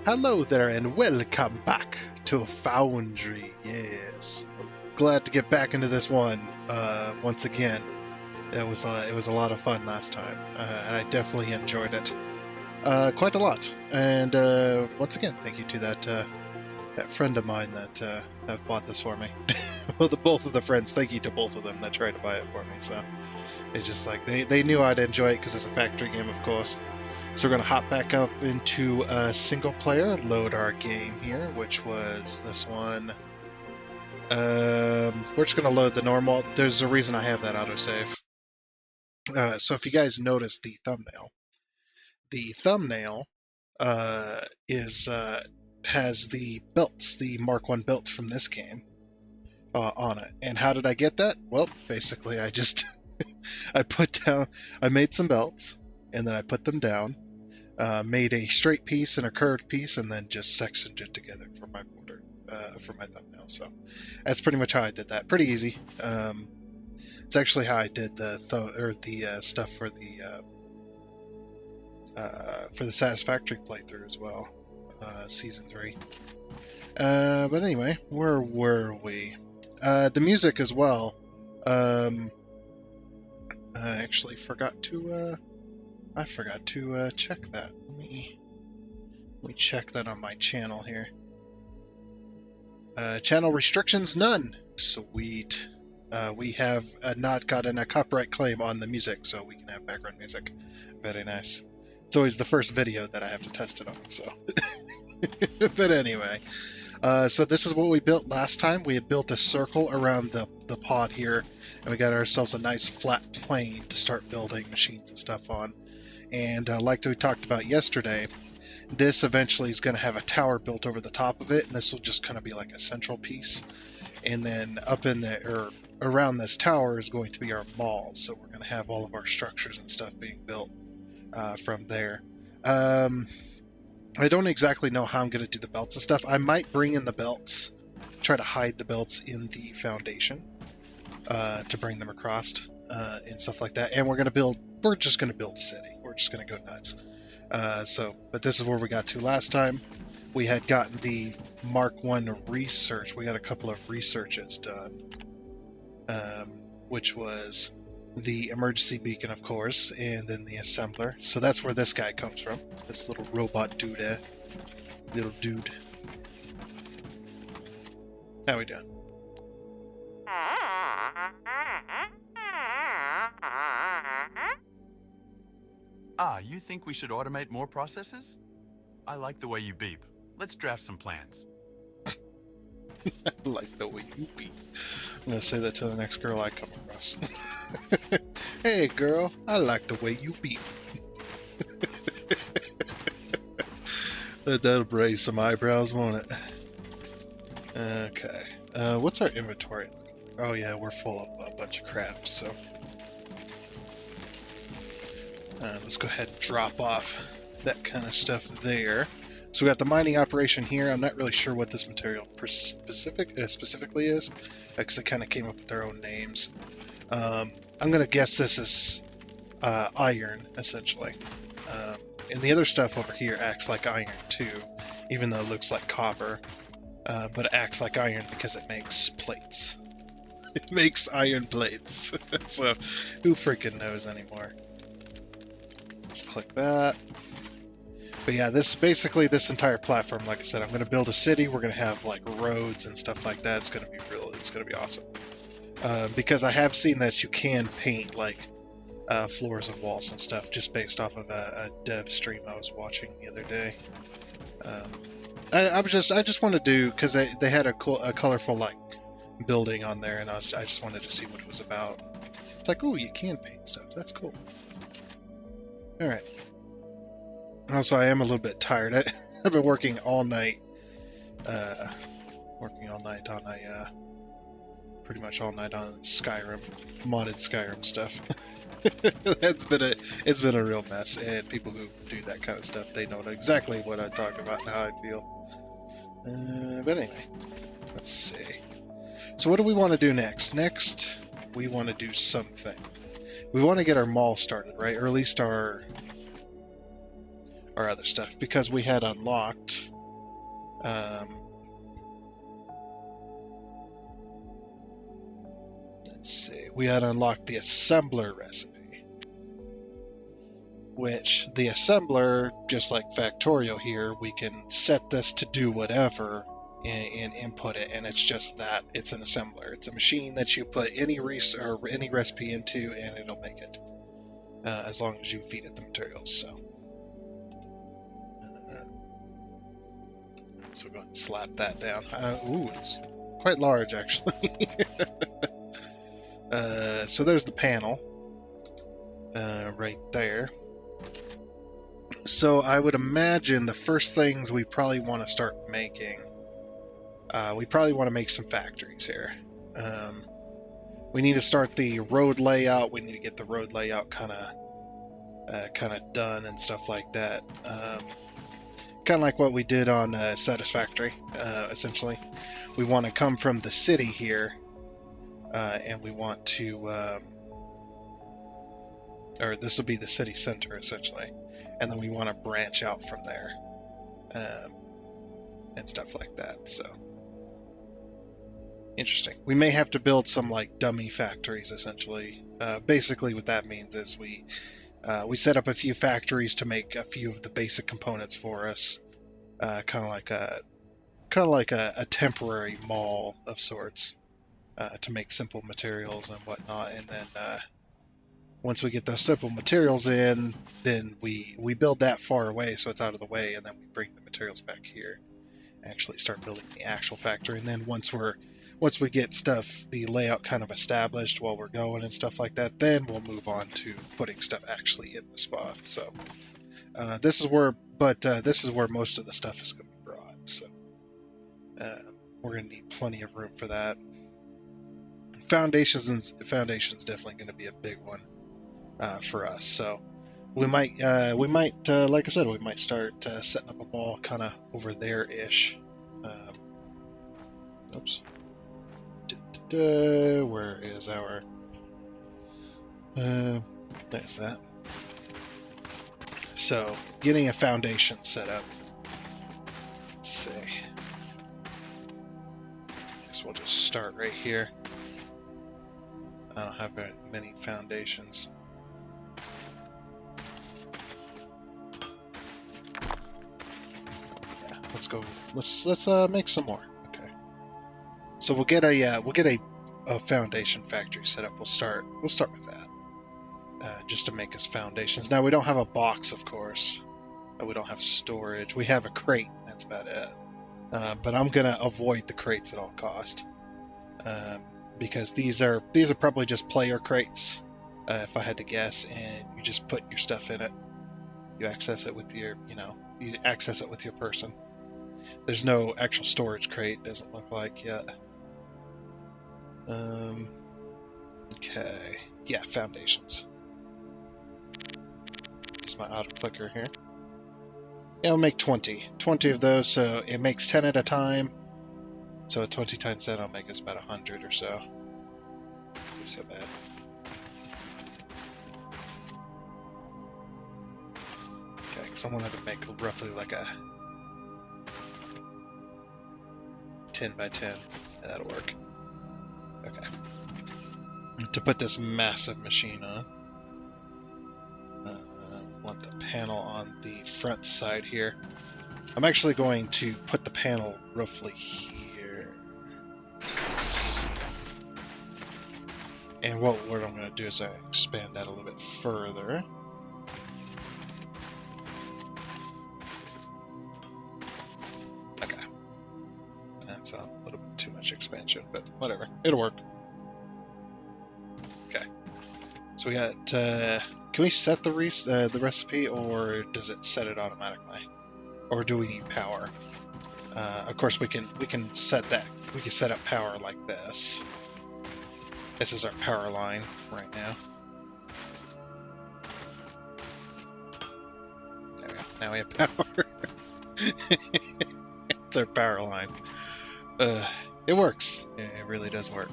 Hello there and welcome back to Foundry. Yes, glad to get back into this one once again. It was a lot of fun last time, and I definitely enjoyed it quite a lot. And once again, thank you to that friend of mine that bought this for me. Well, both of the friends, thank you to both of them that tried to buy it for me. So it's just like they knew I'd enjoy it because it's a factory game, of course. So we're going to hop back up into single player, load our game here, which was this one. We're just going to load the normal. There's a reason I have that autosave. So if you guys notice the thumbnail has the belts, the Mark 1 belts from this game on it. And how did I get that? Well, basically I just I made some belts and then I put them down. Made a straight piece and a curved piece, and then just sectioned it together for my border, for my thumbnail. So that's pretty much how I did that. Pretty easy. It's actually how I did the stuff for the Satisfactory playthrough as well, season 3. But anyway, where were we? The music as well. I actually forgot to. I forgot to check that. Let me check that on my channel here. Channel restrictions, none. Sweet. We have not gotten a copyright claim on the music, so we can have background music. Very nice. It's always the first video that I have to test it on, so. But anyway. So this is what we built last time. We had built a circle around the pod here, and we got ourselves a nice flat plane to start building machines and stuff on. And like we talked about yesterday, this eventually is going to have a tower built over the top of it, and this will just kind of be like a central piece. And then up in there, or around this tower, is going to be our mall. So we're going to have all of our structures and stuff being built from there. I don't exactly know how I'm going to do the belts and stuff. I might bring in the belts, try to hide the belts in the foundation to bring them across and stuff like that. And we're just going to build a city. We're just going to go nuts. But this is where we got to last time. We had gotten the Mark 1 research. We got a couple of researches done, which was the emergency beacon, of course, and then the assembler. So that's where this guy comes from. This little robot dude. Little dude. How we doing? You think we should automate more processes? I like the way you beep. Let's draft some plans. I like the way you beep. I'm going to say that to the next girl I come across. Hey girl, I like the way you beep. That'll raise some eyebrows, won't it? Okay. What's our inventory? Oh yeah, we're full of a bunch of crap, so... let's go ahead and drop off that kind of stuff there. So we got the mining operation here. I'm not really sure what this material specifically is, because it kind of came up with their own names. I'm going to guess this is iron, essentially. And the other stuff over here acts like iron too, even though it looks like copper. But it acts like iron because it makes plates. It makes iron plates. So who freaking knows anymore? Just click that. But yeah, this entire platform, like I said, I'm going to build a city. We're going to have like roads and stuff like that. It's going to be awesome. Because I have seen that you can paint like floors and walls and stuff just based off of a dev stream I was watching the other day. I just wanted to do, because they had a colorful like building on there, and I just wanted to see what it was about. It's like, oh, you can paint stuff. That's cool. All right. Also, I am a little bit tired. I've been working all night. Pretty much all night on Skyrim, modded Skyrim stuff. It's been a real mess, and people who do that kind of stuff, they know exactly what I'm talking about and how I feel. But anyway, let's see. So what do we want to do next? Next, we want to do something. We want to get our mall started, right? Or at least our other stuff, because we had unlocked Um, let's see. We had unlocked the assembler recipe, which the assembler, just like Factorio here, we can set this to do whatever and input it, and it's just that. It's an assembler. It's a machine that you put any recipe into, and it'll make it, as long as you feed it the materials. So we'll go ahead and slap that down. Ooh, it's quite large, actually. So there's the panel right there. So I would imagine the first things we probably want to start making, we probably want to make some factories here. We need to start the road layout. We need to get the road layout kind of done and stuff like that. Kind of like what we did on Satisfactory, essentially. We want to come from the city here, and we want to, or this will be the city center, essentially. And then we want to branch out from there, and stuff like that, so. Interesting. We may have to build some, like, dummy factories, essentially. Basically what that means is we set up a few factories to make a few of the basic components for us, kind of like a temporary mall of sorts, to make simple materials and whatnot. And then once we get those simple materials in, then we build that far away so it's out of the way, and then we bring the materials back here, actually start building the actual factory. And then once we get the layout kind of established while we're going and stuff like that, then we'll move on to putting stuff actually in the spot. So this is where most of the stuff is going to be brought. So we're going to need plenty of room for that. Foundation's definitely going to be a big one for us. So we might, like I said, we might start setting up a mall kind of over there-ish. Oops. Where is our... there's that. So, getting a foundation set up. Let's see. Guess we'll just start right here. I don't have very many foundations. Yeah, let's go. Let's make some more. So we'll get a foundation factory set up. We'll start with that, just to make us foundations. Now we don't have a box, of course. We don't have storage. We have a crate. That's about it. But I'm gonna avoid the crates at all cost, because these are probably just player crates, if I had to guess. And you just put your stuff in it. You access it with your person. There's no actual storage crate. Doesn't look like yet. Okay. Yeah, foundations. Use my auto clicker here. Yeah, I'll make 20. 20 of those, so it makes 10 at a time. So 20 times that, I'll make us about 100 or so. Not so bad. Okay, because I wanted to make roughly like a 10 by 10. Yeah, that'll work. Okay. To put this massive machine on, want the panel on the front side here. I'm actually going to put the panel roughly here. And what I'm going to do is I expand that a little bit further. Okay. That's a little bit too much expansion, but whatever. It'll work. Okay. So we got... can we set the recipe, or does it set it automatically? Or do we need power? Of course, we can set that. We can set up power like this. This is our power line right now. There we go. Now we have power. It's our power line. It works. It really does work.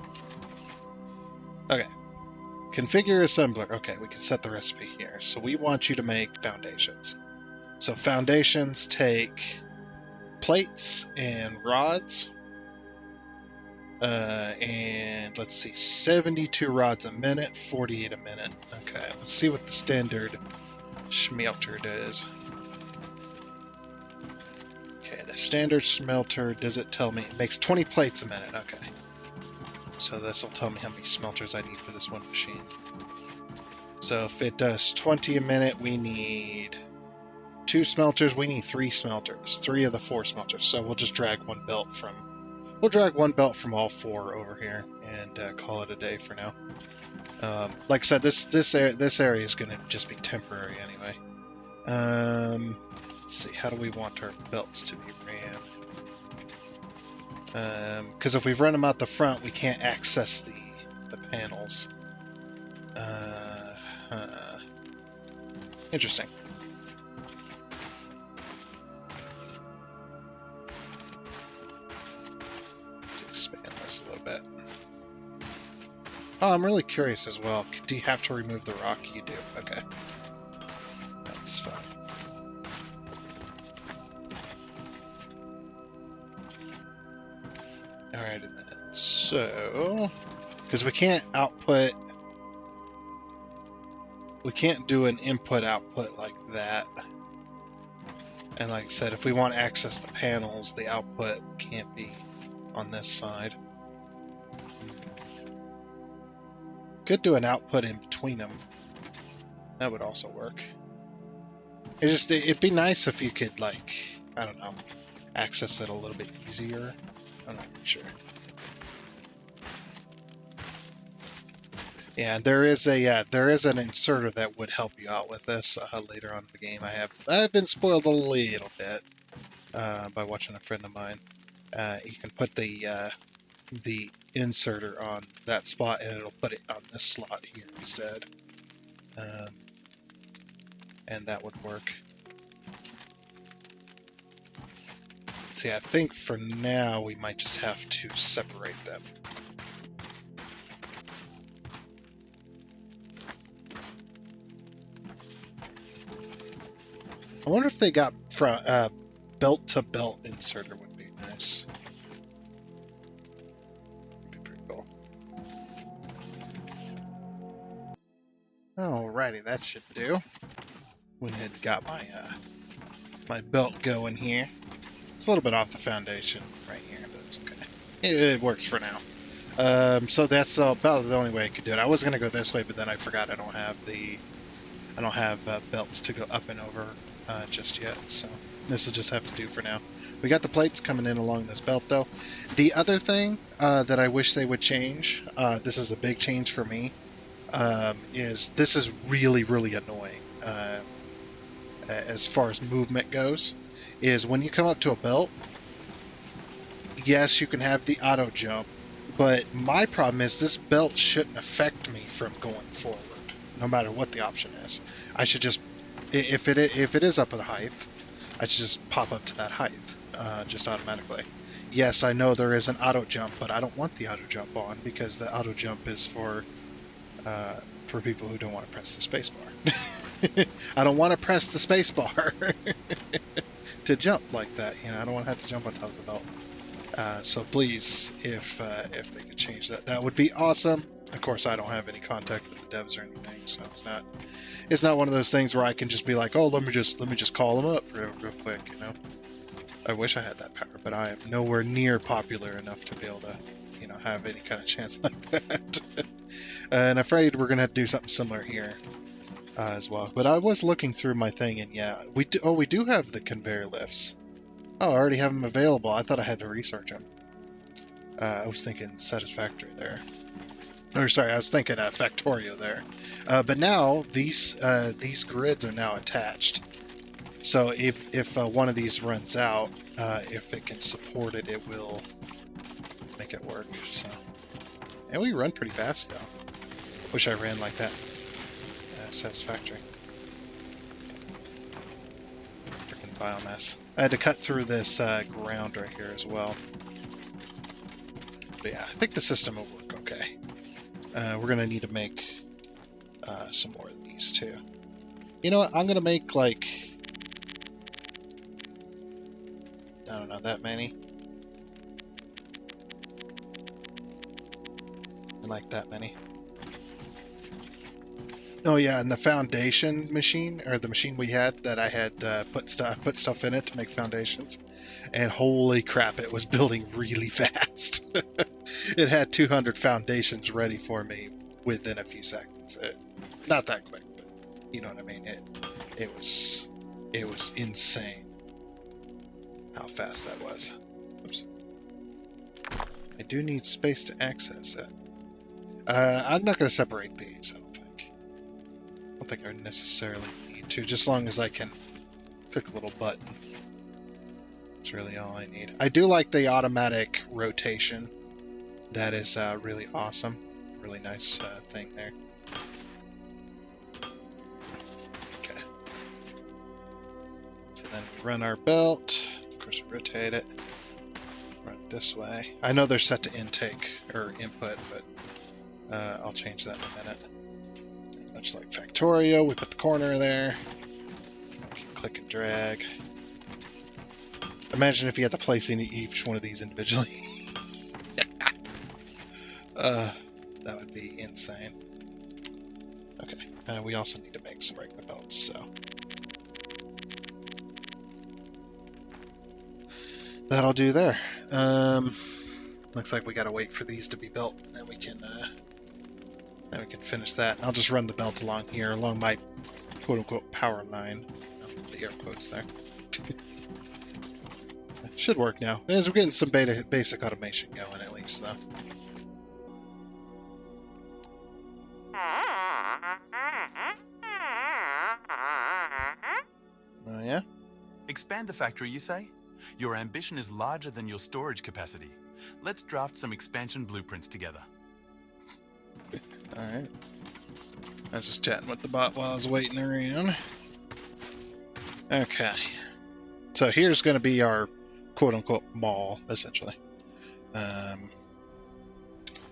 Okay. Configure assembler. Okay, we can set the recipe here. So we want you to make foundations. So foundations take plates and rods. And let's see, 72 rods a minute, 48 a minute. Okay, let's see what the standard smelter does. Okay, the standard smelter, does it tell me? It makes 20 plates a minute. Okay. So this will tell me how many smelters I need for this one machine. So if it does 20 a minute, we need 2 smelters. We need 3 smelters. 3 of the 4 smelters. So we'll just drag one belt from... We'll drag one belt from all 4 over here and call it a day for now. Like I said, this area is going to just be temporary anyway. Let's see, how do we want our belts to be ran? Because if we run them out the front, we can't access the panels. Interesting. Let's expand this a little bit. Oh, I'm really curious as well. Do you have to remove the rock? You do. Okay. That's fine. Alright, then. So... Because we can't output... We can't do an input-output like that. And like I said, if we want to access the panels, the output can't be on this side. Could do an output in between them. That would also work. It'd be nice if you could, like, I don't know, access it a little bit easier. I'm not sure. Yeah, there is an inserter that would help you out with this later on in the game. I've been spoiled a little bit by watching a friend of mine. You can put the inserter on that spot, and it'll put it on this slot here instead, and that would work. See, I think for now we might just have to separate them. I wonder if they got belt-to-belt inserter would be nice. Would be pretty cool. Alrighty, that should do. Went ahead and got my belt going here. It's a little bit off the foundation right here, but that's okay. It works for now. So that's about the only way I could do it. I was gonna go this way, but then I forgot I don't have belts to go up and over just yet. So this will just have to do for now. We got the plates coming in along this belt though. The other thing that I wish they would change, this is a big change for me, is this is really, really annoying as far as movement goes, is when you come up to a belt, yes, you can have the auto jump, but my problem is this belt shouldn't affect me from going forward, no matter what the option is. I should just, if it is up at a height, I should just pop up to that height, just automatically. Yes, I know there is an auto jump, but I don't want the auto jump on, because the auto jump is for people who don't want to press the space bar. I don't want to press the space bar to jump like that. You know, I don't want to have to jump on top of the belt. So please, if they could change that, that would be awesome. Of course, I don't have any contact with the devs or anything, so it's not one of those things where I can just be like, oh, let me just call them up real quick. You know, I wish I had that power, but I am nowhere near popular enough to be able to, you know, have any kind of chance like that. And I'm afraid we're gonna have to do something similar here as well. But I was looking through my thing, and yeah, we do have the conveyor lifts. Oh, I already have them available. I thought I had to research them. I was thinking Satisfactory there. Or sorry, I was thinking Factorio there. But now these grids are now attached. So if one of these runs out, if it can support it, it will make it work. So, and we run pretty fast though. Wish I ran like that. Satisfactory. Freaking biomass. I had to cut through this ground right here as well. But yeah, I think the system will work okay. We're gonna need to make some more of these too. You know what? I'm gonna make like I don't know, that many. And like that many. Oh yeah, and the foundation machine, or the machine we had that I had put stuff in it to make foundations, and holy crap, it was building really fast. It had 200 foundations ready for me within a few seconds. Not that quick, but you know what I mean. It was insane how fast that was. Oops. I do need space to access it. I'm not going to separate these. I don't think I necessarily need to, just as long as I can click a little button. That's really all I need. I do like the automatic rotation. That is really awesome. Really nice thing there. Okay. So then we run our belt. Of course, we rotate it. Run it this way. I know they're set to intake or input, but I'll change that in a minute. Much like Factorio, we put the corner there. Click and drag. Imagine if you had to place in each one of these individually. That would be insane. Okay, we also need to make some regular belts, so. That'll do there. Looks like we gotta wait for these to be built, and then we can finish that. I'll just run the belt along here, along my quote-unquote power line. The air quotes there. Should work now. As we're getting some basic automation going, at least, though. Oh, yeah? Expand the factory, you say? Your ambition is larger than your storage capacity. Let's draft some expansion blueprints together. Alright. I was just chatting with the bot while I was waiting around. Okay. So here's going to be our quote-unquote mall, essentially.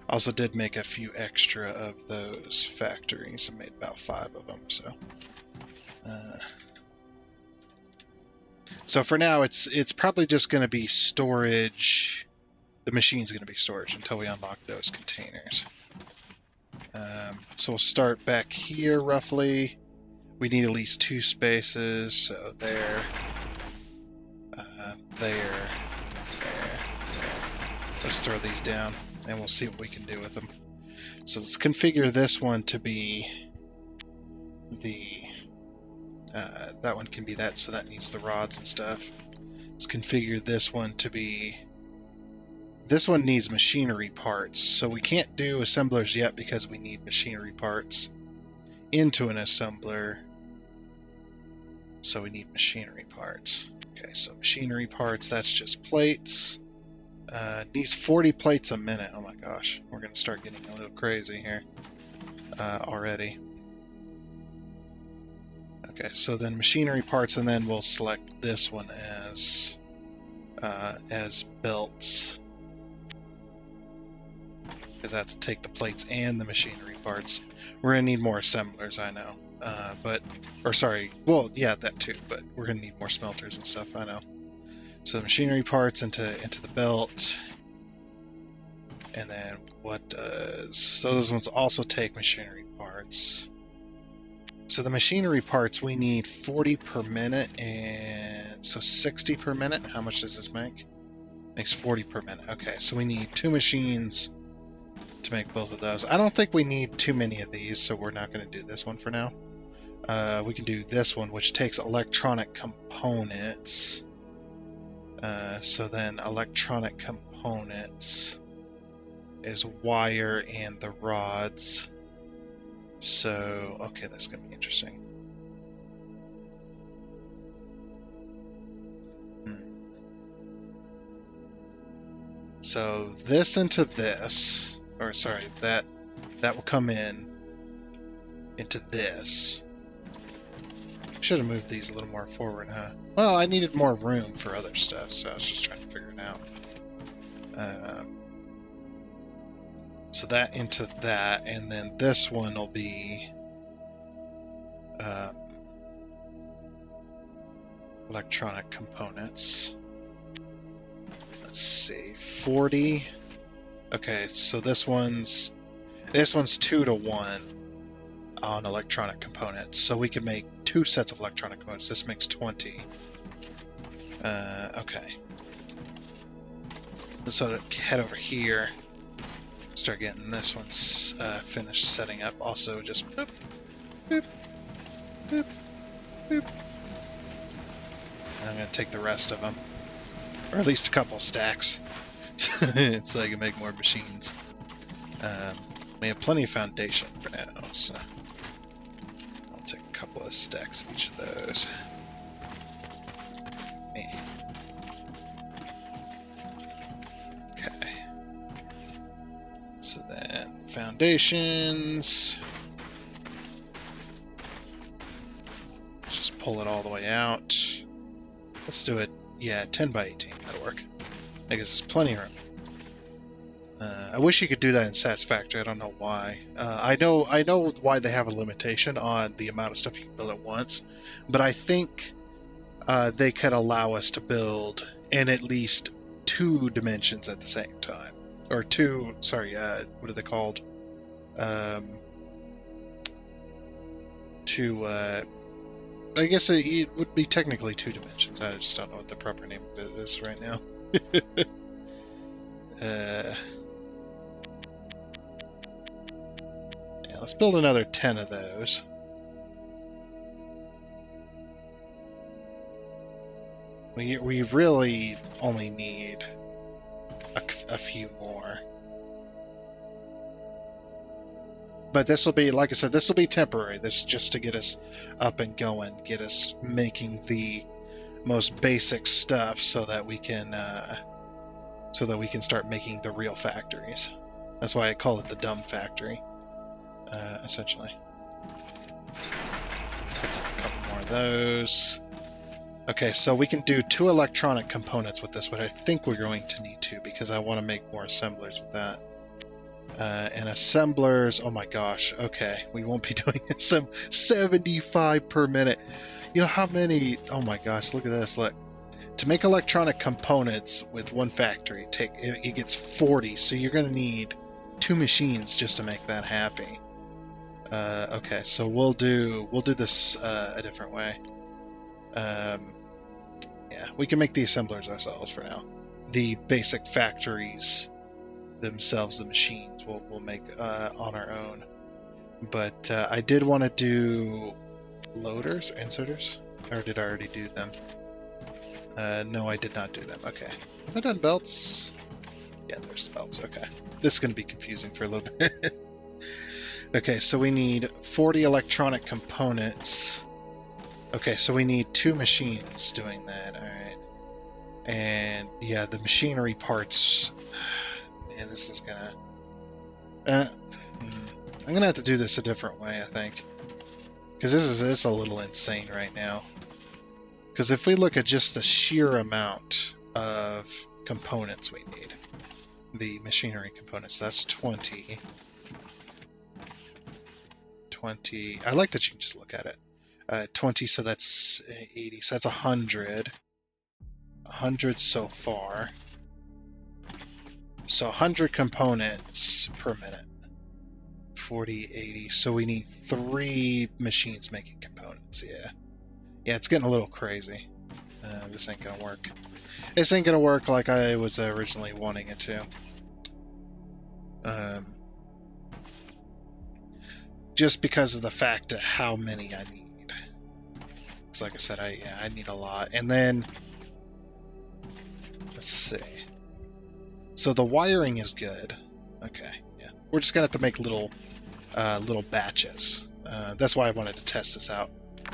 Also did make a few extra of those factories. I made about 5 of them, so... So for now, it's probably just going to be storage. The machine's going to be storage until we unlock those containers. So we'll start back here, roughly. We need at least 2 spaces, so there, there. Let's throw these down, and we'll see what we can do with them. So let's configure this one to be the... that one can be that, so that needs the rods and stuff. Let's configure this one to be... This one needs machinery parts, so we can't do assemblers yet because we need machinery parts into an assembler. So we need machinery parts. Okay, so machinery parts, that's just plates. Needs 40 plates a minute. Oh my gosh, we're going to start getting a little crazy here already. Okay, so then machinery parts, and then we'll select this one as belts. Because I have to take the plates and the machinery parts. We're going to need more assemblers, I know. Yeah, that too, but we're going to need more smelters and stuff, I know. So the machinery parts into the belt. And then so those ones also take machinery parts. So the machinery parts, we need 40 per minute, and so 60 per minute. How much does this make? Makes 40 per minute. Okay, so we need 2 machines to make both of those. I don't think we need too many of these, so we're not going to do this one for now. We can do this one, which takes electronic components. So then electronic components is wire and the rods. So, okay, that's going to be interesting. So this into this, or sorry, that will come into this. Should have moved these a little more forward, huh? Well, I needed more room for other stuff, so I was just trying to figure it out. So that into that, and then this one will be electronic components. let's see, 40. Okay, so this one's 2 to 1 on electronic components. So we can make 2 sets of electronic components. This makes 20. Okay. So to head over here, start getting this one finished setting up. Also, just boop, boop, boop, boop. And I'm going to take the rest of them, or at least a couple stacks, so I can make more machines. We have plenty of foundation for now, so I'll take a couple of stacks of each of those. Okay. So then foundations. Just pull it all the way out. Let's do it, yeah, 10 by 18. That'll work. I guess there's plenty of room. I wish you could do that in Satisfactory. I don't know why. I know why they have a limitation on the amount of stuff you can build at once, but I think they could allow us to build in at least 2 dimensions at the same time, or 2. Sorry, what are they called? I guess it would be technically 2 dimensions. I just don't know what the proper name of it is right now. Yeah, let's build another 10 of those. We really only need a few more. But this will be, like I said, this will be temporary. This is just to get us up and going, get us making the most basic stuff so that we can start making the real factories. That's why I call it the dumb factory, essentially. A couple more of those. Okay, so we can do 2 electronic components with this, but I think we're going to need 2 because I want to make more assemblers with that. And assemblers, oh my gosh, okay, we won't be doing 75 per minute. You know how many, oh my gosh, look at this, look. To make electronic components with one factory, it gets 40, so you're going to need 2 machines just to make that happy. Okay, so we'll do this a different way. Yeah, we can make the assemblers ourselves for now. The basic factories themselves, the machines, we'll make on our own. But I did want to do loaders or inserters, or did I already do them? No, I did not do them. Okay. Have I done belts? Yeah, there's belts. Okay. This is going to be confusing for a little bit. Okay, so we need 40 electronic components. Okay, so we need 2 machines doing that. All right. And yeah, the machinery parts. Man, this is gonna. I'm gonna have to do this a different way, I think, because this is a little insane right now. Because if we look at just the sheer amount of components we need, the machinery components, that's 20. 20. I like that you can just look at it. 20, so that's 80. So that's 100. 100 so far. So 100 components per minute. 40, 80. So we need 3 machines making components. Yeah. Yeah, it's getting a little crazy. This ain't gonna work. This ain't gonna work like I was originally wanting it to. Just because of the fact of how many I need. Because like I said, I need a lot. And then, let's see. So the wiring is good. Okay, yeah. We're just gonna have to make little batches. That's why I wanted to test this out.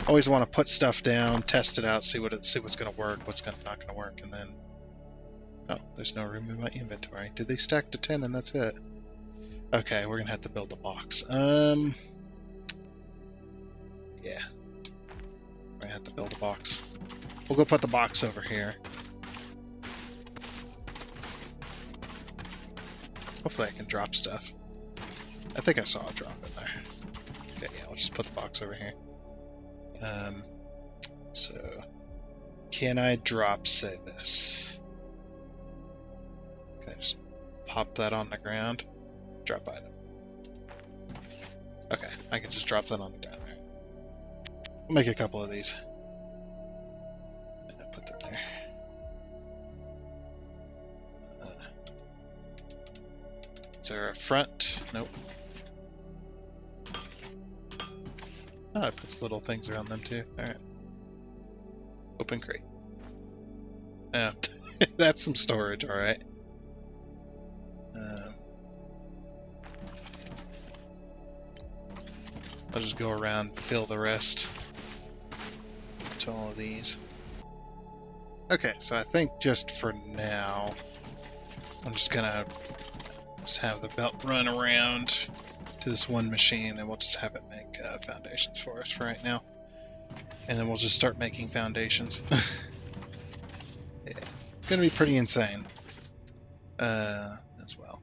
Always want to put stuff down, test it out, see what's gonna work, what's not gonna work, and then. Oh, there's no room in my inventory. Did they stack to 10 and that's it? Okay, we're gonna have to build a box. Yeah. We're gonna have to build a box. We'll go put the box over here. Hopefully I can drop stuff. I think I saw a drop in there. Okay, yeah, we'll just put the box over here. So, can I drop, say, this? pop that on the ground. Drop item. Okay, I can just drop that on the ground there. We'll make a couple of these. And I'll put them there. Is there a front? Nope. Oh, it puts little things around them too. Alright. Open crate. Oh, that's some storage, alright. I'll just go around, fill the rest to all of these. Okay, so I think just for now, I'm just gonna have the belt run around to this one machine, and we'll just have it make foundations for us for right now. And then we'll just start making foundations. Yeah, gonna be pretty insane as well.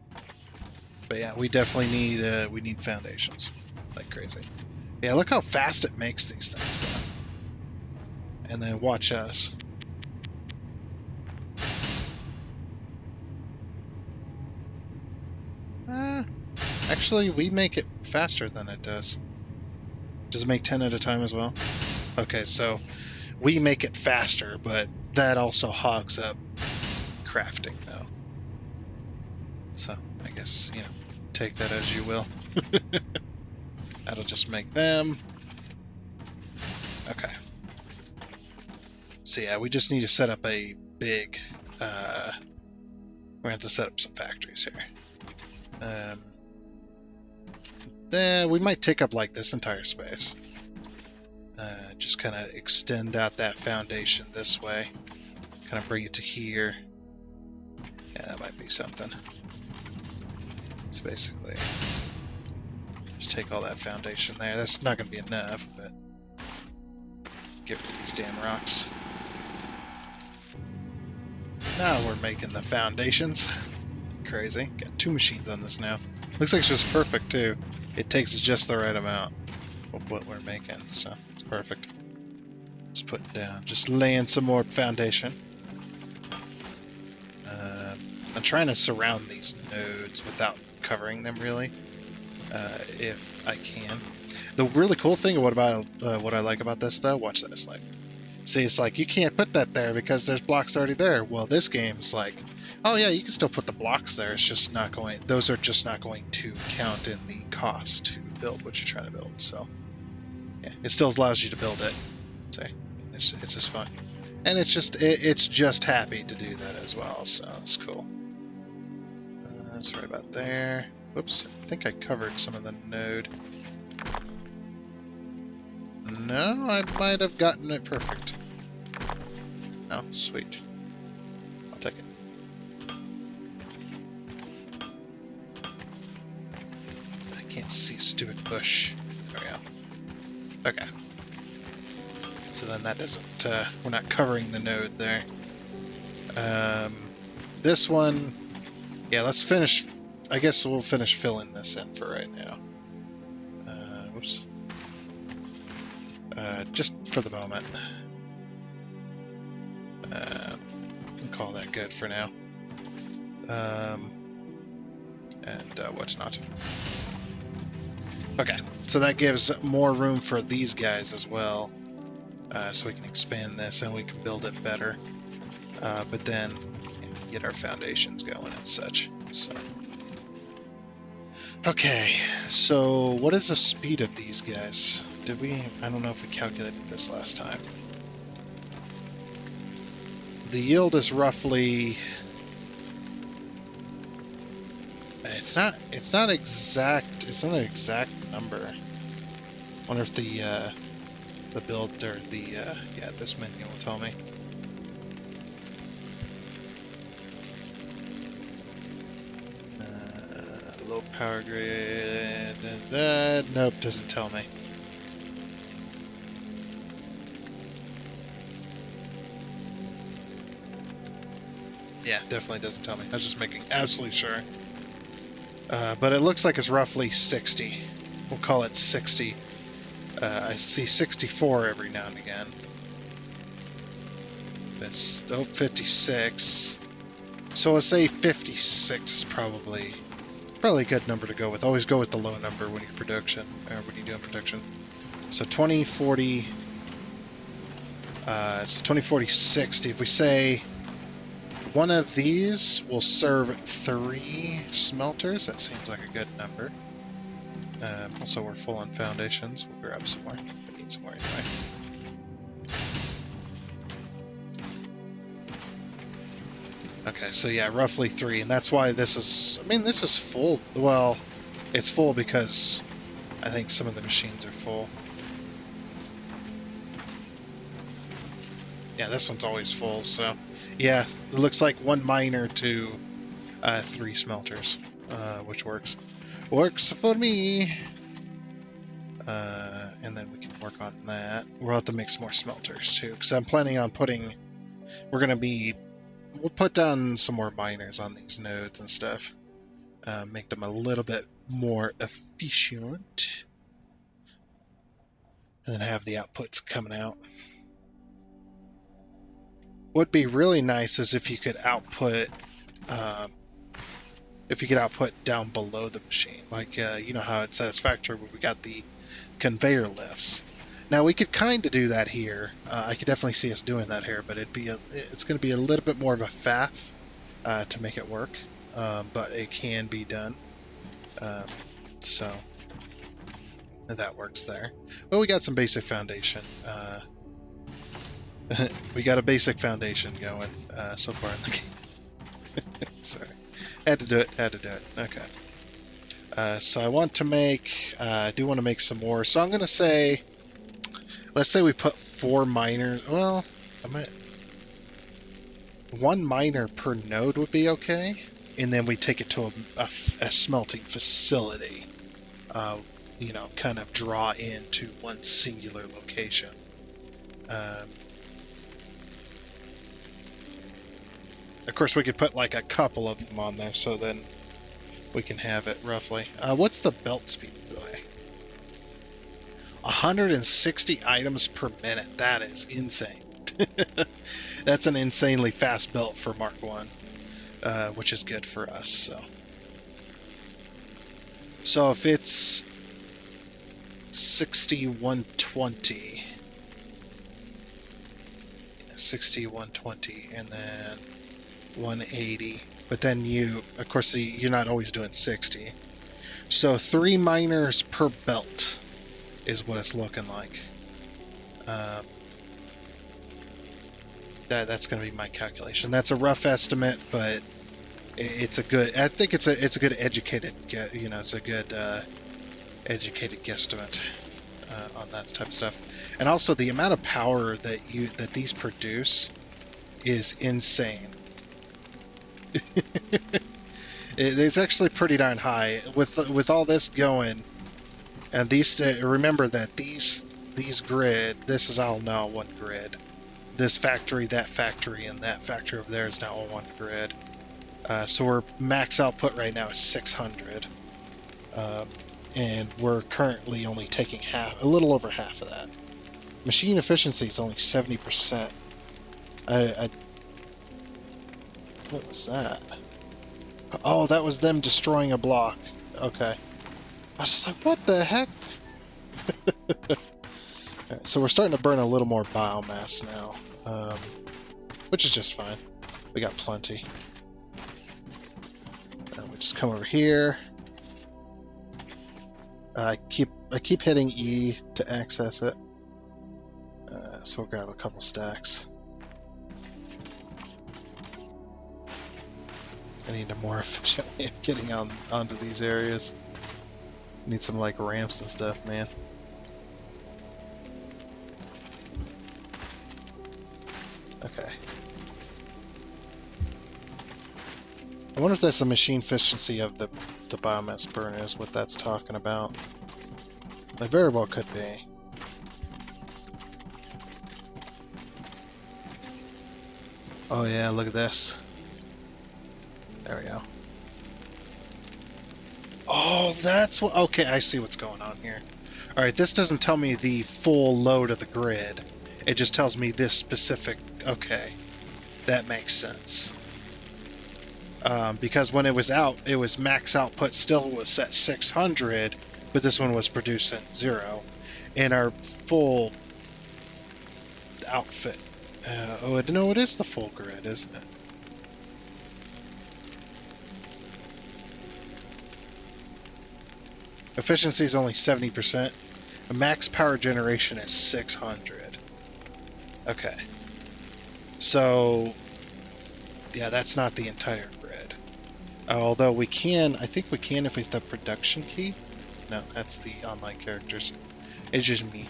But yeah, we definitely need we need foundations like crazy. Yeah, look how fast it makes these things though. And then watch us. Actually, we make it faster than it does. Does it make 10 at a time as well? Okay, so we make it faster, but that also hogs up crafting though. So I guess, you know, take that as you will. That'll just make them. Okay. So yeah, we just need to set up a big, we're gonna have to set up some factories here. Then we might take up like this entire space. Just kind of extend out that foundation this way. Kind of bring it to here. Yeah, that might be something. So basically, just take all that foundation there. That's not going to be enough, but get rid of these damn rocks. Now we're making the foundations. Crazy. Got 2 machines on this now. Looks like it's just perfect too. It takes just the right amount of what we're making, so it's perfect. Just putting down, just laying some more foundation. I'm trying to surround these nodes without covering them really, if I can. The really cool thing what I like about this though, watch this, like, see, it's like you can't put that there because there's blocks already there. Well, this game's like, oh yeah, you can still put the blocks there. It's just not going. Those are just not going to count in the cost to build what you're trying to build. So yeah, it still allows you to build it. So it's just fun, and it's just happy to do that as well. So it's cool. That's right about there. Whoops, I think I covered some of the node. No, I might have gotten it perfect. Oh, sweet. I'll take it. I can't see a stupid bush. There we go. Okay. So then that doesn't, we're not covering the node there. This one, yeah, let's finish, I guess we'll finish filling this in for right now. Whoops. Just for the moment. We'll call that good for now. And what's not. Okay, so that gives more room for these guys as well. So we can expand this and we can build it better. But then get our foundations going and such. So. Okay, so what is the speed of these guys? Did we? I don't know if we calculated this last time. The yield is roughly. It's not exact. It's not an exact number. I wonder if the build or the yeah, this menu will tell me. Low power grid. Nope, doesn't tell me. Yeah, definitely doesn't tell me. I was just making absolutely sure. But it looks like it's roughly 60. We'll call it 60. I see 64 every now and again. It's 56. So let's say 56 is probably a good number to go with. Always go with the low number when you're production, or when you're doing production. So 20, 40, so 20, 40, 60. If we say one of these will serve 3 smelters, that seems like a good number. Also, we're full on foundations. We'll grab some more. We need some more anyway. Okay, so yeah, roughly 3, and that's why this is, I mean, this is full. Well, it's full because I think some of the machines are full. Yeah, this one's always full, so yeah, it looks like 1 miner to 3 smelters, which works. Works for me! And then we can work on that. We'll have to make some more smelters too, because I'm planning on putting, we'll put down some more miners on these nodes and stuff. Make them a little bit more efficient. And then have the outputs coming out. What would be really nice is if you could output down below the machine. Like, you know how it says factory where we got the conveyor lifts. Now we could kind of do that here. I could definitely see us doing that here, but it's going to be a little bit more of a faff to make it work, but it can be done. So that works there. Well, we got some basic foundation. We got a basic foundation going so far in the game. Sorry, had to do it. Okay. So I want to make. I do want to make some more. So I'm going to say. Let's say we put 4 miners. Well, I might. 1 miner per node would be okay, and then we take it to a smelting facility. You know, kind of draw into one singular location. Of course, we could put like a couple of them on there, so then we can have it roughly. What's the belt speed, by the way? 160 items per minute. That is insane. That's an insanely fast belt for Mark 1, which is good for us. So if it's 6120, 6120, and then 180, but then of course, you're not always doing 60. So 3 miners per belt is what it's looking like. That's going to be my calculation. That's a rough estimate, but it's a good. I think it's a good educated. It's a good educated guesstimate on that type of stuff. And also the amount of power that these produce is insane. It's actually pretty darn high with all this going. And these, remember that these grid, this is all now one grid. This factory, that factory, and that factory over there is now all one grid. So our max output right now is 600. And we're currently only taking a little over half of that. Machine efficiency is only 70%. What was that? Oh, that was them destroying a block. Okay. I was just like, what the heck? Right, so we're starting to burn a little more biomass now, which is just fine. We got plenty. We just come over here. I keep hitting E to access it. So we'll grab a couple stacks. I need a more efficient way of getting onto these areas. Need some like ramps and stuff, man. Okay. I wonder if that's the machine efficiency of the biomass burn is what that's talking about. It very well could be. Oh yeah, look at this. There we go. Oh, that's what... Okay, I see what's going on here. Alright, this doesn't tell me the full load of the grid. It just tells me this specific... Okay. That makes sense. because when it was out, it was max output still was set 600, but this one was producing 0. And our full outfit, oh no, it is the full grid, isn't it? Efficiency is only 70%. A max power generation is 600. Okay. So, yeah, that's not the entire grid. Although we can, I think we can if we hit the production key. No, that's the online characters. It's just me.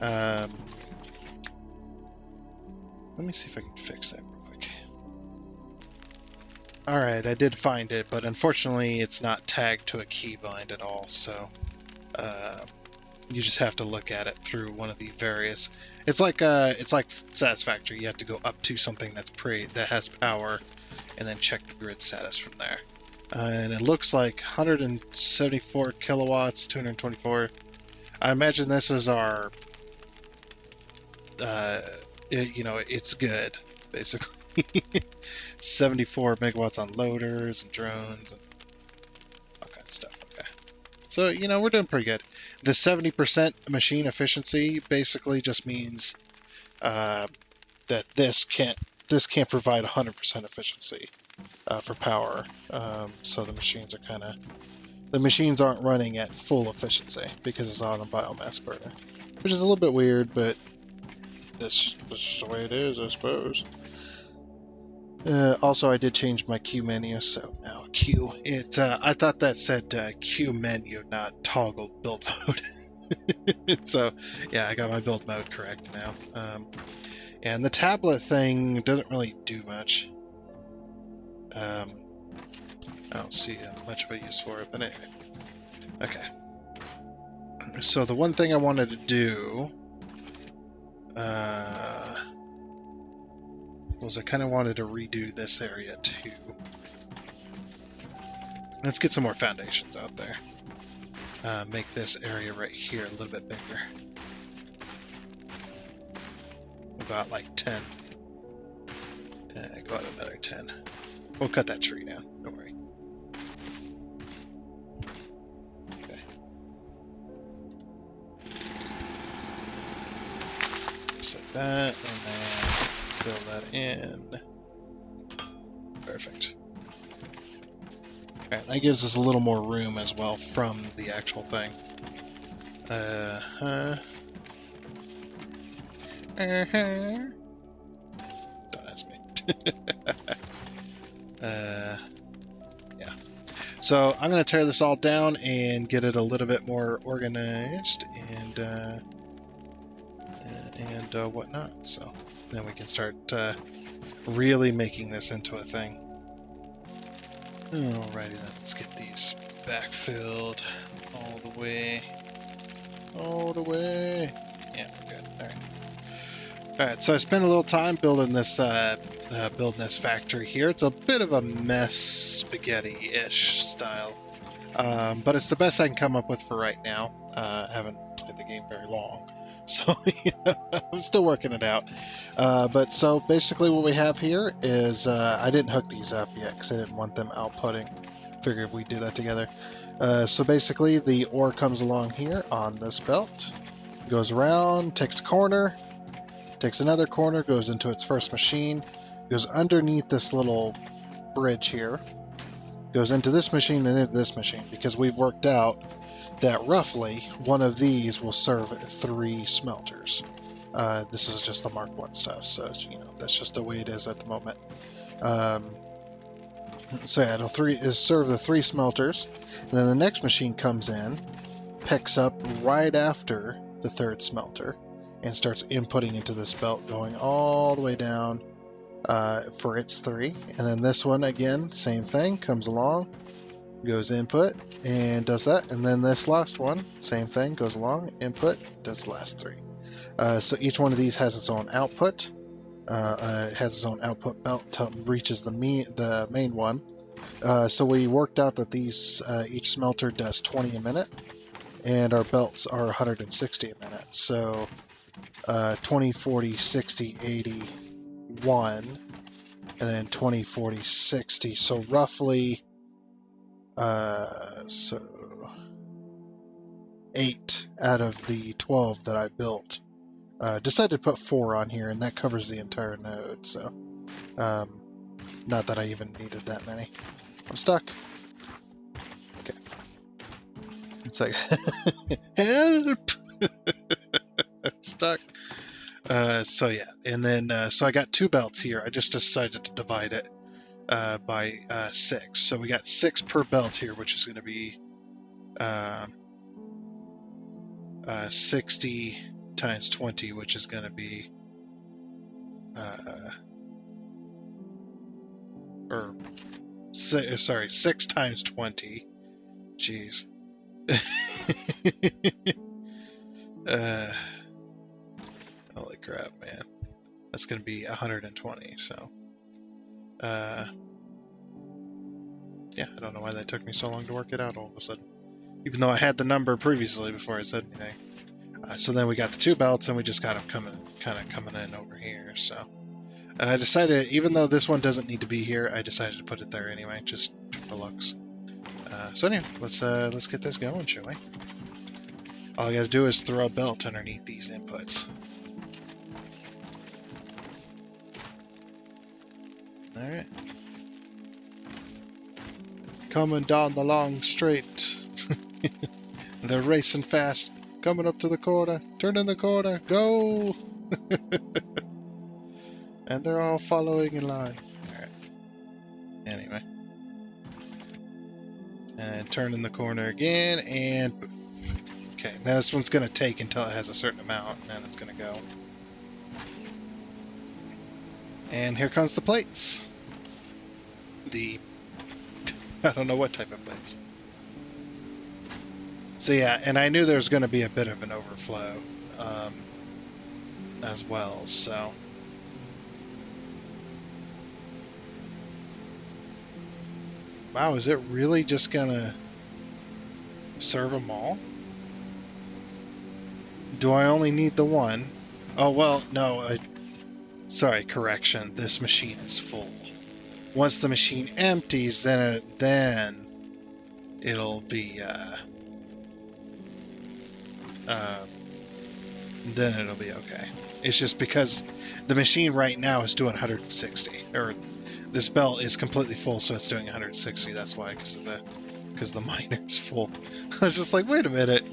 Let me see if I can fix that real quick. Alright, I did find it, but unfortunately it's not tagged to a keybind at all, so you just have to look at it through one of the various. It's like Satisfactory. You have to go up to something that has power, and then check the grid status from there. And it looks like 174 kilowatts, 224. I imagine this is our. It's good, basically. 74 megawatts on loaders and drones and all kinds of stuff. Okay. So, we're doing pretty good. The 70% machine efficiency basically just means that this can't provide 100% efficiency for power. So the machines aren't running at full efficiency because it's on a biomass burner, which is a little bit weird, but that's the way it is, I suppose. Also, I did change my Q menu, so now Q. I thought that said Q menu, not toggle build mode. So, yeah, I got my build mode correct now. And the tablet thing doesn't really do much. I don't see much of a use for it, but anyway. Okay. So the one thing I wanted to do was I kind of wanted to redo this area too. Let's get some more foundations out there. Make this area right here a little bit bigger. About like 10. Go out another 10. We'll cut that tree down, don't worry. Okay. Just like that, and then fill that in. Perfect. Alright, that gives us a little more room as well from the actual thing. Don't ask me. Yeah. So I'm going to tear this all down and get it a little bit more organized and whatnot. So then we can start really making this into a thing. Alrighty then, let's get these backfilled all the way. All the way. Yeah, we're good. Alright. Alright, so I spent a little time building this factory here. It's a bit of a mess, spaghetti-ish style. But it's the best I can come up with for right now. I haven't played the game very long. So, I'm still working it out. But so basically what we have here is, I didn't hook these up yet because I didn't want them outputting. Figured we'd do that together. So basically the ore comes along here on this belt, goes around, takes a corner, takes another corner, goes into its first machine, goes underneath this little bridge here, goes into this machine and into this machine, because we've worked out that roughly one of these will serve 3 smelters. This is just the Mark 1 stuff, so that's just the way it is at the moment. So yeah, it'll serve the 3 smelters, and then the next machine comes in, picks up right after the 3rd smelter, and starts inputting into this belt, going all the way down for its 3. And then this one, again, same thing, comes along, goes input, and does that. And then this last one, same thing, goes along, input, does the last 3. So each one of these has its own output. It has its own output belt until it reaches the main one. So we worked out that these each smelter does 20 a minute, and our belts are 160 a minute. So 20, 40, 60, 80, 1, and then 20, 40, 60. So roughly, so 8 out of the 12 that I built. Decided to put 4 on here, and that covers the entire node. So, not that I even needed that many. I'm stuck. Okay. It's like, help! I'm stuck. So yeah, and then so I got 2 belts here. I just decided to divide it by 6. So we got 6 per belt here, which is going to be 60 times 20, which is going to be sorry, 6 times 20. Jeez. Holy crap, man. That's going to be 120, so. Yeah, I don't know why that took me so long to work it out all of a sudden. Even though I had the number previously before I said anything. So then we got the 2 belts, and we just got them kind of coming in over here, so. I decided, even though this one doesn't need to be here, I decided to put it there anyway, just for looks. So anyway, let's get this going, shall we? All I gotta do is throw a belt underneath these inputs. Alright. Coming down the long straight. They're racing fast. Coming up to the corner. Turning the corner. Go! And they're all following in line. Alright. Anyway. And turning the corner again, and poof. Okay, now this one's going to take until it has a certain amount, and then it's going to go. And here comes the plates. I don't know what type of plates. So yeah, and I knew there was going to be a bit of an overflow as well, so. Wow, is it really just going to serve them all? Do I only need the one? Oh, well, no. Sorry, correction. This machine is full. Once the machine empties, then it'll be then it'll be okay. It's just because the machine right now is doing 160, or this belt is completely full, so it's doing 160. That's why, because the miner's full. I was just like, wait a minute,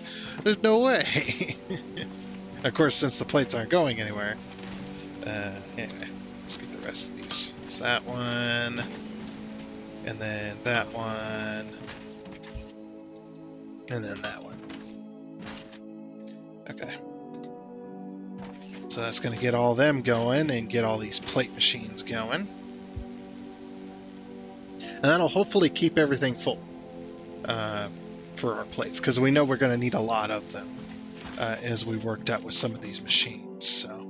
there's no way. Of course, since the plates aren't going anywhere. Anyway, let's get the rest of these. It's that one, and then that one, and then that one. Okay. So that's going to get all them going and get all these plate machines going. And that'll hopefully keep everything full for our plates, because we know we're going to need a lot of them as we worked out with some of these machines. So,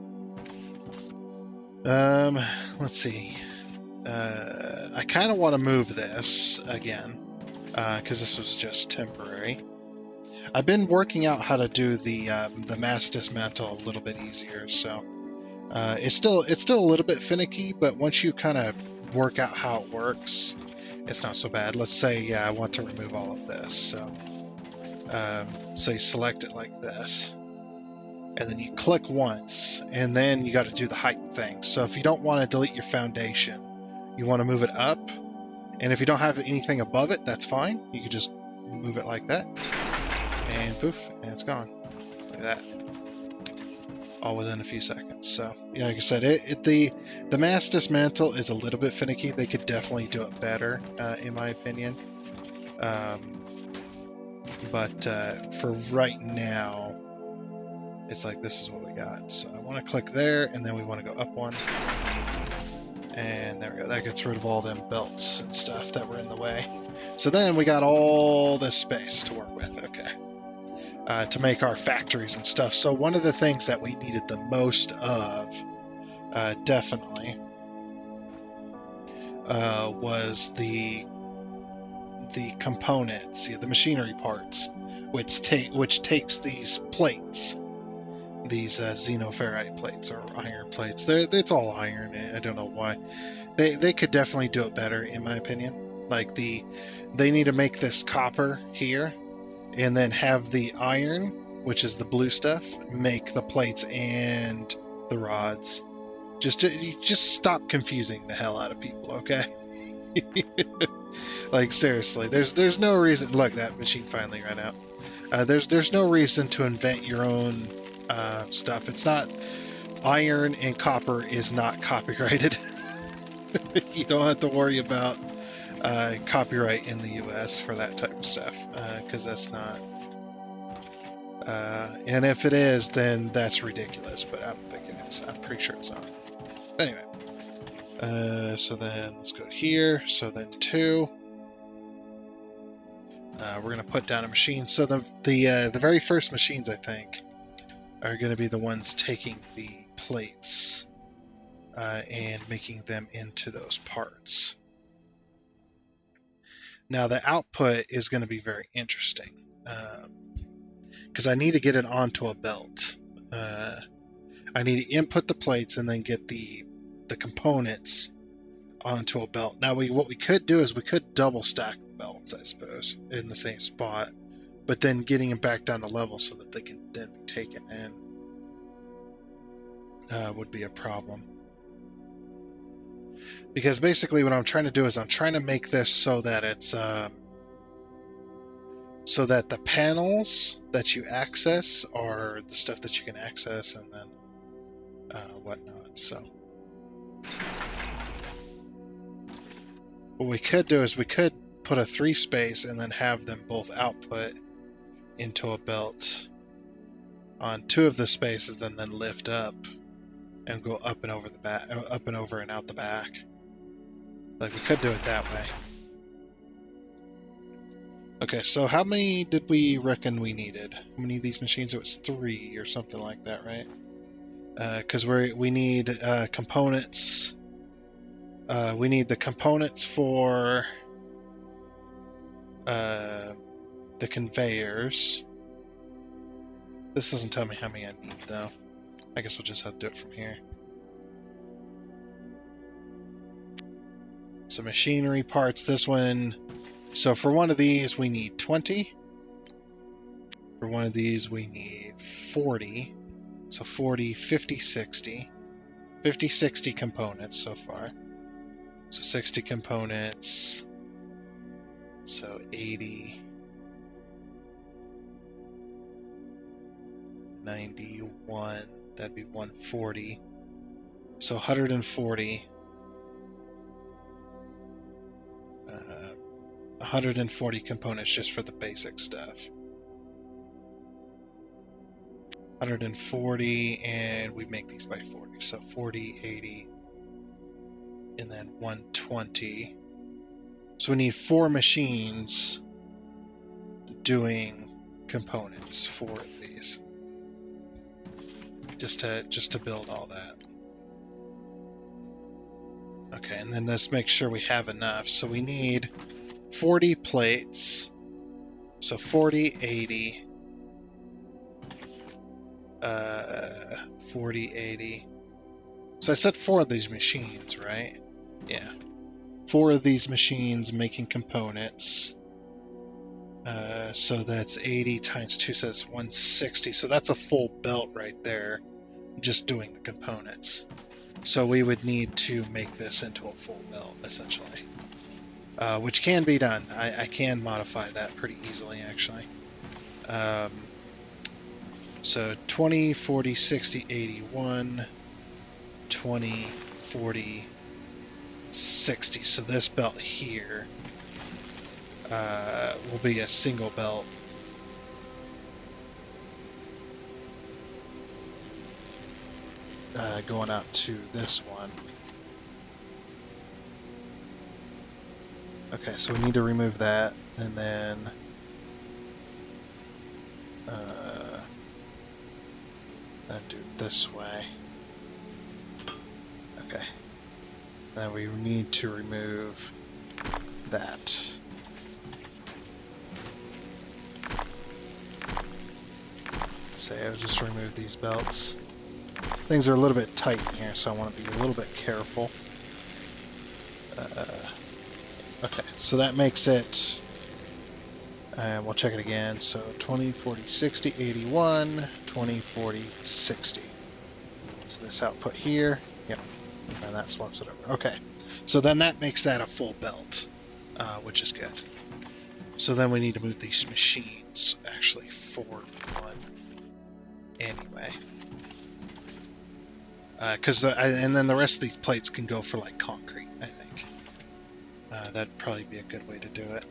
let's see. I kind of want to move this again because this was just temporary. I've been working out how to do the mass dismantle a little bit easier, so it's still a little bit finicky, but once you kind of work out how it works, it's not so bad. Let's say I want to remove all of this, so you select it like this, and then you click once, and then you got to do the height thing. So if you don't want to delete your foundation, you want to move it up, and if you don't have anything above it, that's fine. You can just move it like that. And poof, and it's gone. Look at that. All within a few seconds. So, yeah, like I said, the mass dismantle is a little bit finicky. They could definitely do it better, in my opinion. But for right now, it's like this is what we got. So I want to click there, and then we want to go up one. And there we go. That gets rid of all them belts and stuff that were in the way. So then we got all this space to work with. Okay. To make our factories and stuff. So one of the things that we needed the most of, definitely, was the components, the machinery parts, which takes these plates, these xenoferrite plates or iron plates. It's all iron. I don't know why They could definitely do it better, in my opinion. Like they need to make this copper here, and then have the iron, which is the blue stuff, make the plates and the rods. Just stop confusing the hell out of people, okay? Like seriously, there's no reason. Look, that machine finally ran out. There's no reason to invent your own stuff. It's not iron and copper is not copyrighted. You don't have to worry about copyright in the U.S. for that type of stuff because that's not. And if it is, then that's ridiculous. But I don't think it is. I'm pretty sure it's not. Anyway, so then let's go here. So then 2. We're gonna put down a machine. So the very first machines, I think, are gonna be the ones taking the plates and making them into those parts. Now the output is going to be very interesting because I need to get it onto a belt. I need to input the plates and then get the components onto a belt. Now what we could do is we could double stack the belts, I suppose, in the same spot, but then getting them back down to level so that they can then be taken in would be a problem. Because basically what I'm trying to do is I'm trying to make this so that it's so that the panels that you access are the stuff that you can access and then whatnot. So what we could do is we could put a 3-space and then have them both output into a belt on 2 of the spaces, then lift up and go up and over the back, up and over and out the back. Like we could do it that way. Okay, so how many did we reckon we needed? How many of these machines? It was 3 or something like that, right? Because we need components. We need the components for the conveyors. This doesn't tell me how many I need, though. I guess we'll just have to do it from here. So machinery parts, this one. So for one of these, we need 20. For one of these, we need 40. So 40, 50, 60. 50, 60 components so far. So 60 components. So 80. 91. That'd be 140. So 140. 140 components just for the basic stuff. 140, and we make these by 40. So 40, 80, and then 120. So we need 4 machines doing components for these. Just to build all that. Okay, and then let's make sure we have enough. So we need 40 plates. So 40, 80. 40, 80. So I said 4 of these machines, right? Yeah. 4 of these machines making components. So that's 80 times 2, so that's 160. So that's a full belt right there, just doing the components. So we would need to make this into a full belt, essentially. Which can be done. I can modify that pretty easily, actually. So 20, 40, 60, 81, 20, 40, 60. So this belt here will be a single belt. Going out to this one. Okay, so we need to remove that, and then do it this way. Okay. Then we need to remove that. Say I'll just remove these belts. Things are a little bit tight in here, so I want to be a little bit careful. Okay, so that makes it, and we'll check it again. So 20, 40, 60, 81, 20, 40, 60. Is this output here? Yep. And that swaps it over. Okay. So then that makes that a full belt, which is good. So then we need to move these machines actually forward one anyway. And then the rest of these plates can go for like concrete, I think. That'd probably be a good way to do it.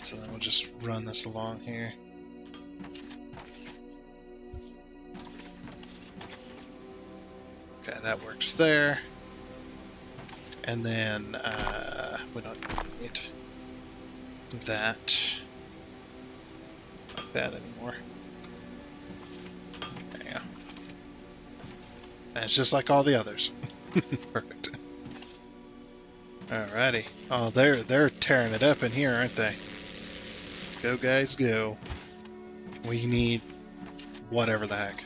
So then we'll just run this along here. Okay, that works there. And then we don't need that like that anymore. There you go. And it's just like all the others. Perfect. Alrighty. Oh, they're tearing it up in here, aren't they? Go guys, go. We need whatever the heck.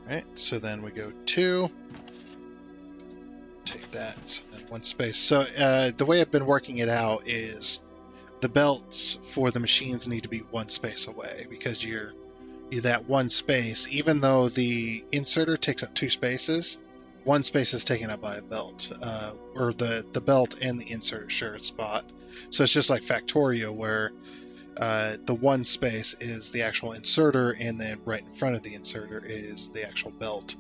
Alright, so then we go 2. Take that and 1 space. So the way I've been working it out is the belts for the machines need to be 1 space away, because you're that 1 space, even though the inserter takes up 2 spaces, 1 space is taken up by a belt, or the belt and the inserter share a spot. So it's just like Factorio, where the 1 space is the actual inserter, and then right in front of the inserter is the actual belt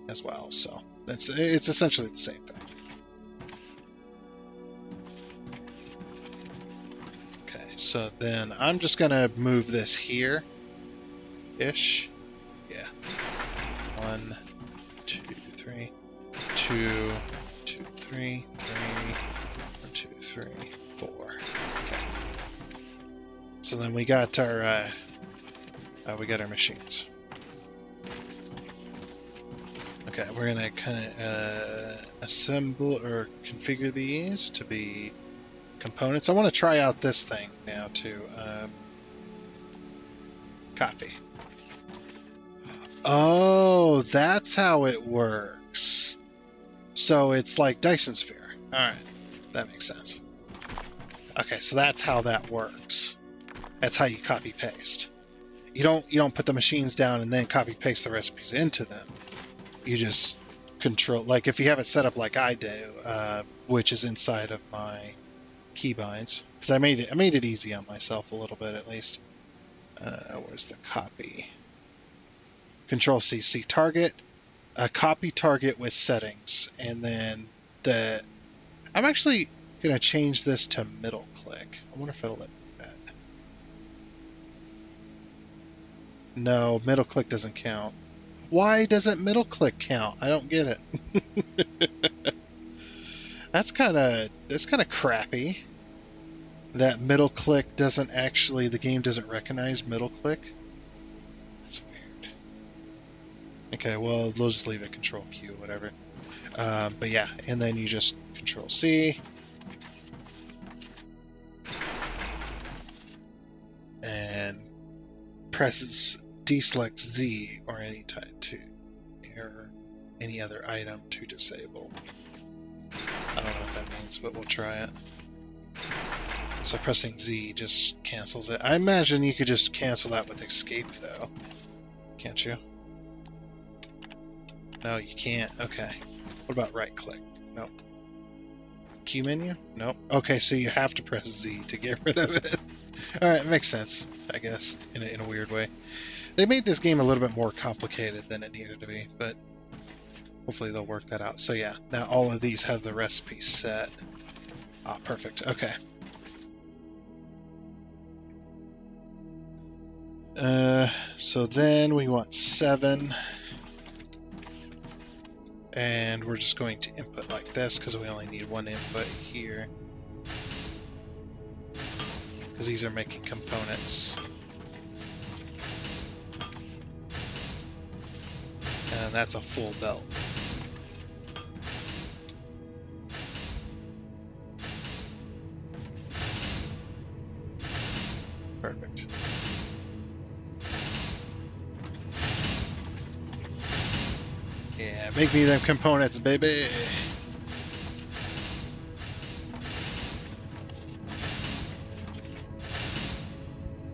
as well. So it's essentially the same thing. Okay, so then I'm just gonna move this here ish. Yeah. 1, 2, 3, 2, 2, 3, 3, 1, 2, 3, 4. Okay. So then we got our machines. Okay, we're gonna kind of assemble or configure these to be components. I want to try out this thing now too. Copy. Oh, that's how it works. So it's like Dyson Sphere. Alright, that makes sense. Okay, so that's how that works. That's how you copy paste. You don't put the machines down and then copy paste the recipes into them. You just control, like if you have it set up like I do, which is inside of my keybinds, because I made it easy on myself a little bit at least. Where's the copy? Control C, see target, copy target with settings, and then I'm actually gonna change this to middle click. I wonder if it'll let me do that. No, middle click doesn't count. Why doesn't middle click count? I don't get it. That's kind of crappy. That middle click doesn't actually, the game doesn't recognize middle click. That's weird. Okay, well, we'll just leave it Control Q, whatever. But yeah, and then you just Control C. And press deselect Z or any type to, or any other item to disable. I don't know what that means, but we'll try it. So pressing Z just cancels it. I imagine you could just cancel that with escape though. Can't you? No, you can't. Okay. What about right click? No. Q menu? Nope. Okay, so you have to press Z to get rid of it. Alright, makes sense, I guess, in a weird way. They made this game a little bit more complicated than it needed to be, but hopefully they'll work that out. So yeah, now all of these have the recipe set. Ah, perfect. Okay. So then we want 7. And we're just going to input like this because we only need 1 input here. Because these are making components. And that's a full belt. Perfect. Yeah, make me them components, baby.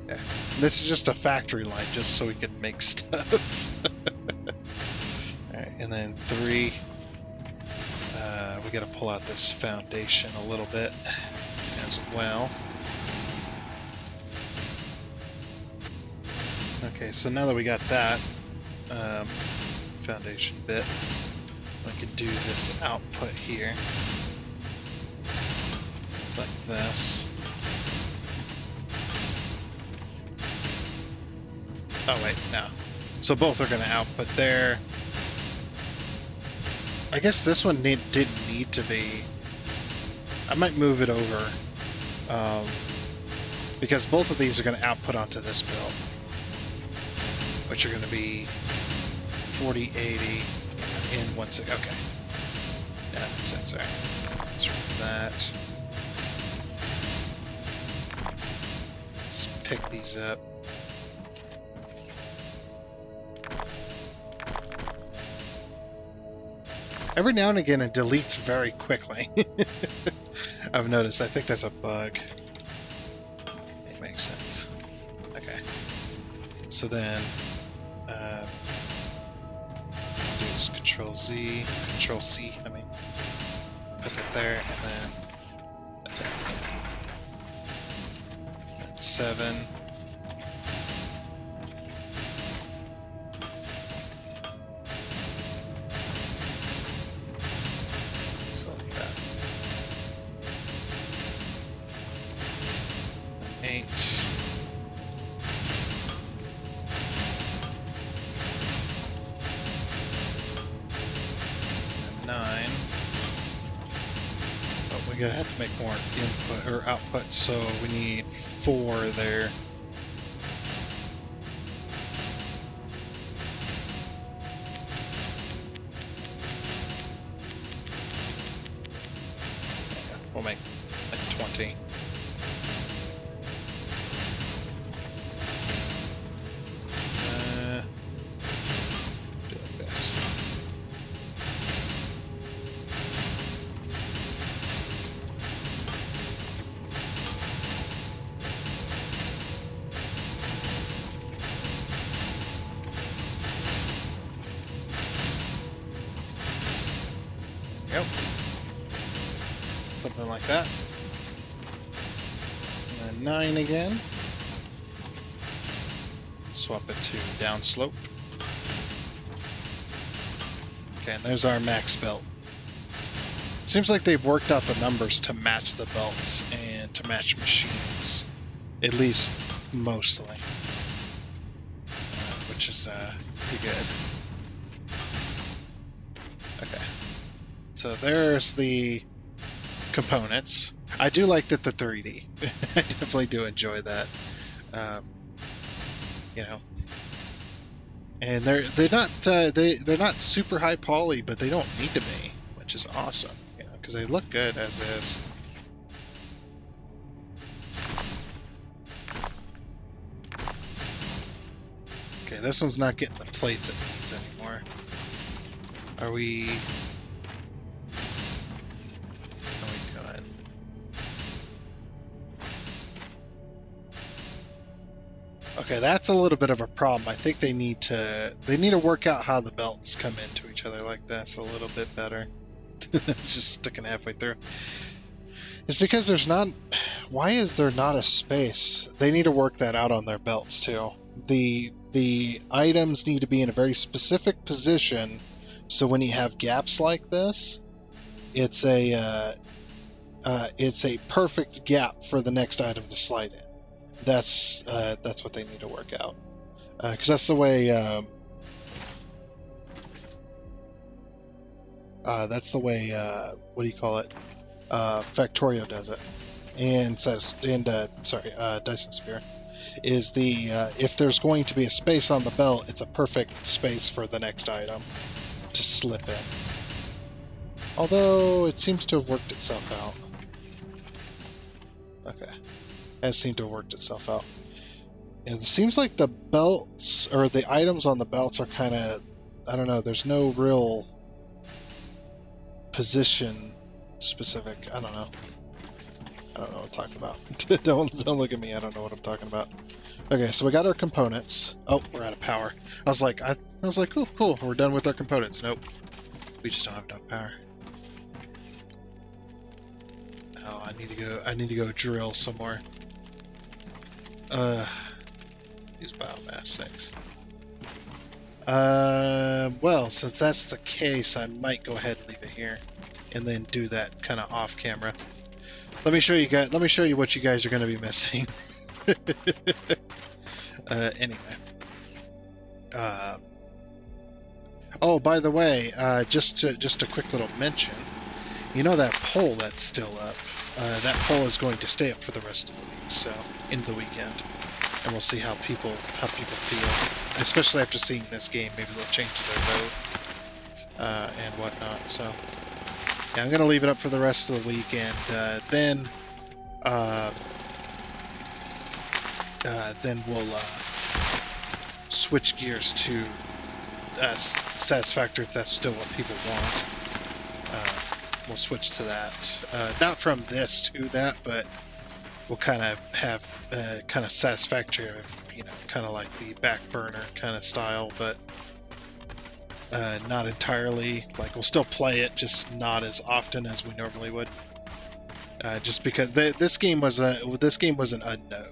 Yeah. This is just a factory line, just so we can make stuff. Alright, and then 3. We gotta pull out this foundation a little bit as well. Okay, so now that we got that foundation bit, we can do this output here. It's like this. Oh wait, no. So both are going to output there. I guess this one didn't need to be. I might move it over. Because both of these are going to output onto this build. Which are going to be 40, 80, and 160. Okay. Yeah, that makes sense. Alright. Let's remove that. Let's pick these up. Every now and again, it deletes very quickly. I've noticed. I think that's a bug. It makes sense. Okay. So then, do this Control-Z, Control-C, I mean. Put that there, and then that's 7. So like that. 8. And 9. But we're gonna have to make more input or output, so we need 4 there. We'll make like 20. Do like this. Yep. Something like that. And then 9 again. Swap it to downslope. Okay, and there's our max belt. Seems like they've worked out the numbers to match the belts and to match machines. At least mostly. Which is pretty good. Okay. So there's the components. I do like that the 3D. I definitely do enjoy that. You know, and they're not super high poly, but they don't need to be, which is awesome. You know, because they look good as is. Okay, this one's not getting the plates it needs anymore. Are we? Okay, that's a little bit of a problem. I think they need to work out how the belts come into each other like this a little bit better. It's just sticking halfway through. It's because there's not. Why is there not a space? They need to work that out on their belts too. The items need to be in a very specific position, so when you have gaps like this, it's a perfect gap for the next item to slide in. That's what they need to work out, because that's the way what do you call it? Factorio does it, and Dyson Sphere is the if there's going to be a space on the belt, it's a perfect space for the next item to slip in. Although it seems to have worked itself out. Okay. Has seemed to have worked itself out. And it seems like the belts, or the items on the belts, are kind of I don't know. There's no real position specific. I don't know. I don't know what I'm talking about. don't look at me. I don't know what I'm talking about. Okay, so we got our components. Oh, we're out of power. I was like, cool. We're done with our components. Nope. We just don't have enough power. Oh, I need to go drill somewhere. Use biomass, thanks. Well, since that's the case, I might go ahead and leave it here, and then do that kind of off camera. Let me show you guys. Let me show you what you guys are going to be missing. Anyway. Oh, by the way, just a quick little mention. You know that poll that's still up? That poll is going to stay up for the rest of the week, so into the weekend, and we'll see how people feel, especially after seeing this game. Maybe they'll change their vote and whatnot. So yeah, I'm gonna leave it up for the rest of the week, and then we'll switch gears to Satisfactory if that's still what people want. We'll switch to that. Not from this to that, but we'll kind of have kind of Satisfactory, you know, kind of like the back burner kind of style, but not entirely. Like, we'll still play it, just not as often as we normally would. Just because this game was an unknown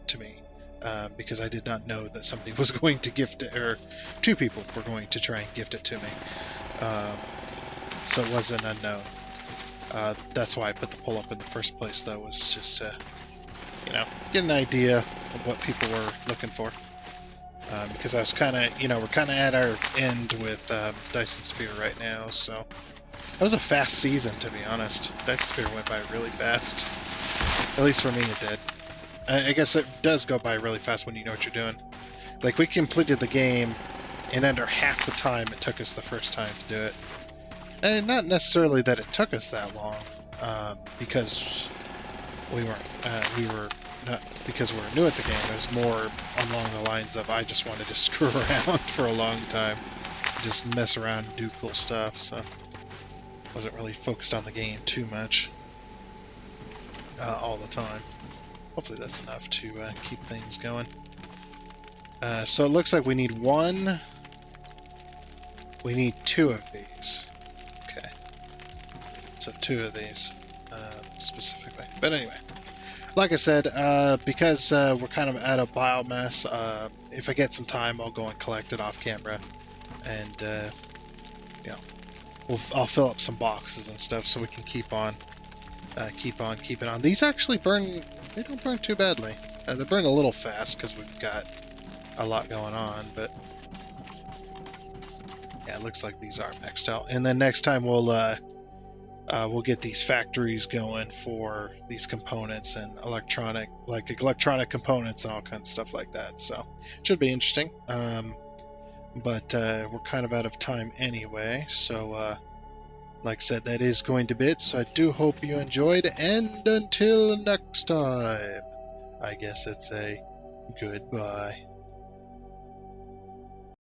to me. Because I did not know that somebody was going to gift it, or two people were going to try and gift it to me. So it was an unknown. That's why I put the poll up in the first place, though, was just to, you know, get an idea of what people were looking for. Because I was kind of, you know, we're kind of at our end with Dyson Sphere right now, so that was a fast season, to be honest. Dyson Sphere went by really fast. At least for me, it did. I guess it does go by really fast when you know what you're doing. Like, we completed the game in under half the time it took us the first time to do it. And not necessarily that it took us that long, because we were not because we were new at the game. It was more along the lines of I just wanted to screw around for a long time, just mess around and do cool stuff. So wasn't really focused on the game too much all the time. Hopefully that's enough to keep things going. So it looks like we need one. We need two of these. Okay. So two of these specifically. But anyway, like I said, because we're kind of out of biomass, if I get some time, I'll go and collect it off camera, and you know, I'll fill up some boxes and stuff so we can keep on keeping on. These actually burn. They don't burn too badly. They burn a little fast because we've got a lot going on, but yeah, it looks like these are maxed out. And then next time we'll get these factories going for these components and electronic components and all kinds of stuff like that. So it should be interesting. But we're kind of out of time anyway, so like I said, that is going to be it. So I do hope you enjoyed, and until next time, I guess it's a goodbye.